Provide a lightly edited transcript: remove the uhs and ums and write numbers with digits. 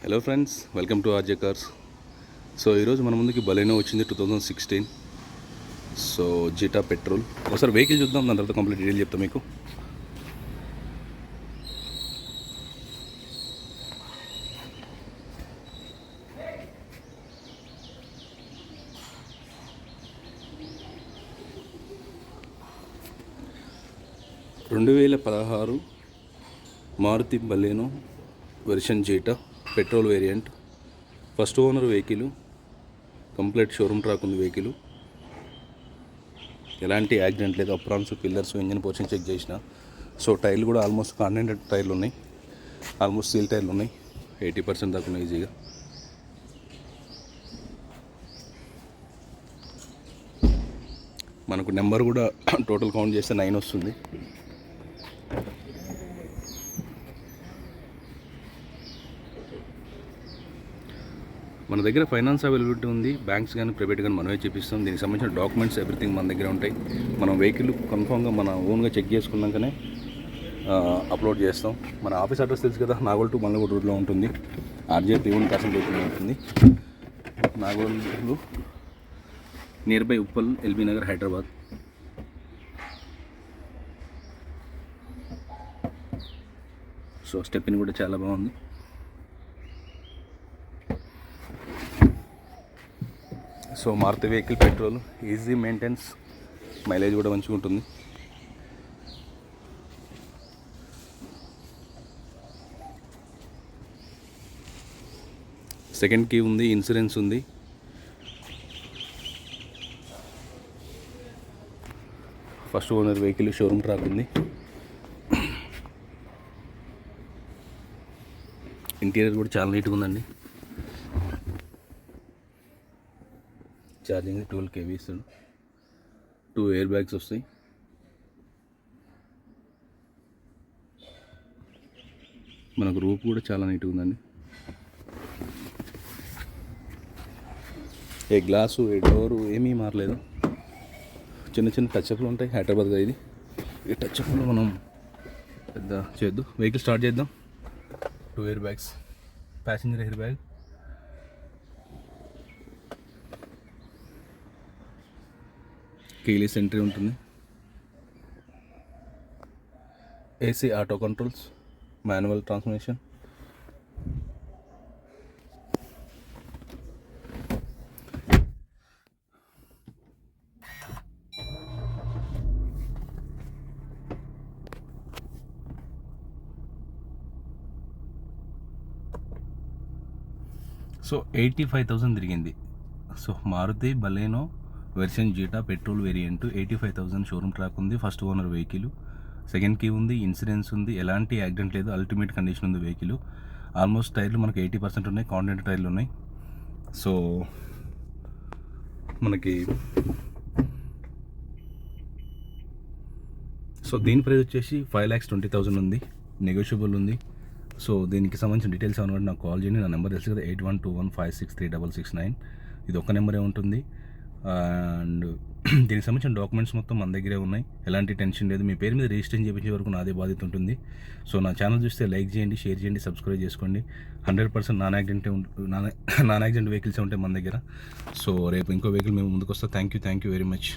Hello friends, welcome to RJ cars. So ఈరోజు మన ముందుకి బలెనో వచ్చింది 2016. So Zeta petrol. ఒకసారి వెహికల్ చూద్దాం, దాని తర్వాత కంప్లీట్ డీటెయిల్ చెప్తాం మీకు. రెండు 2016 Maruti Baleno version Zeta petrol variant. First owner vehicle, complete showroom track ఉంది వెహికల్. ఎలాంటి యాక్సిడెంట్ లేదు. Aprons, pillars, engine portion check చేసిన. సో టైర్లు కూడా ఆల్మోస్ట్ కాంటినెంటల్ టైర్లు ఉన్నాయి, ఆల్మోస్ట్ సీల్ టైర్లు ఉన్నాయి. 80% దాకా ఉన్నాయి ఈజీగా. మనకు నెంబర్ కూడా టోటల్ కౌంట్ చేస్తే 9 వస్తుంది. మన దగ్గర ఫైనాన్స్ అవైలబిలిటీ ఉంది. బ్యాంక్స్ కానీ ప్రైవేట్ కానీ మనమే చేపిస్తాం. దీనికి సంబంధించిన డాక్యుమెంట్స్ ఎవ్రీథింగ్ మన దగ్గర ఉంటాయి. మనం వెహికల్ కన్ఫామ్గా మన ఓన్గా చెక్ చేసుకున్నాకనే అప్లోడ్ చేస్తాం. మన ఆఫీస్ అడ్రస్ తెలుసు కదా, నాగోల్ టు మల్లగూడ రోడ్లో ఉంటుంది. ఆర్జే P1 కాసం వెహికల్ ఉంటుంది. Nagole near by Uppal, LB Nagar, Hyderabad. So stepney కూడా చాలా బాగుంది. So Maruti vehicle petrol, easy maintenance, mileage కూడా మంచిగా ఉంటుంది. సెకండ్ కీ ఉంది, ఇన్సూరెన్స్ ఉంది. First owner vehicle, showroom track ఉంది. ఇంటీరియర్ కూడా చాలా నీట్గా ఉందండి. ఛార్జింగ్ 12 kW ఇస్తాడు. 2 ఎయిర్ బ్యాగ్స్ వస్తాయి. మనకు రూప్ కూడా చాలా నీట్గా ఉందండి. ఏ గ్లాసు, ఏ డోరు ఏమీ మారలేదు. చిన్న చిన్న టచ్అప్లు ఉంటాయి. హైదరాబాద్గా ఇది. ఈ టచ్అప్లు మనం పెద్ద చేద్దాం. వెహికల్ స్టార్ట్ చేద్దాం. 2 air bags, passenger air bag, keyless entry ఉంటుంది. AC auto controls, manual transmission. So 85,000 తిరిగింది. So Maruti Baleno version Zeta petrol variant, 85,000 showroom track ఉంది. First owner vehicle, second key ఉంది, ఇన్సూరెన్స్ ఉంది, ఎలాంటి యాక్సిడెంట్ లేదు, అల్టిమేట్ కండిషన్ ఉంది vehicle. Almost టైర్లు మనకి 80% ఉన్నాయి, కాంటినెంటల్ టైర్లు ఉన్నాయి. సో మనకి దీని ప్రైస్ వచ్చేసి 5,20,000 ఉంది, నెగోషియబుల్ ఉంది. సో దీనికి సంబంధించిన డీటెయిల్స్ ఏమన్నా నాకు కాల్ చేయండి. నా నెంబర్ తెలుసు కదా, 8121563669. ఇది ఒక్క నెంబరే ఉంటుంది. అండ్ దీనికి సంబంధించిన డాక్యుమెంట్స్ మొత్తం మన దగ్గరే ఉన్నాయి. ఎలాంటి టెన్షన్ లేదు. మీ పేరు మీద రిజిస్ట్రేషన్ చేయించే వరకు నాదే బాధ్యత ఉంటుంది. సో నా ఛానల్ చూస్తే లైక్ చేయండి, షేర్ చేయండి, సబ్స్క్రైబ్ చేసుకోండి. 100% నాన్ యాక్సిడెంట్ వెహికల్సే ఉంటాయి మన దగ్గర. సో రేపు ఇంకో వెహికల్ మేము ముందుకు వస్తాం. Thank you very much.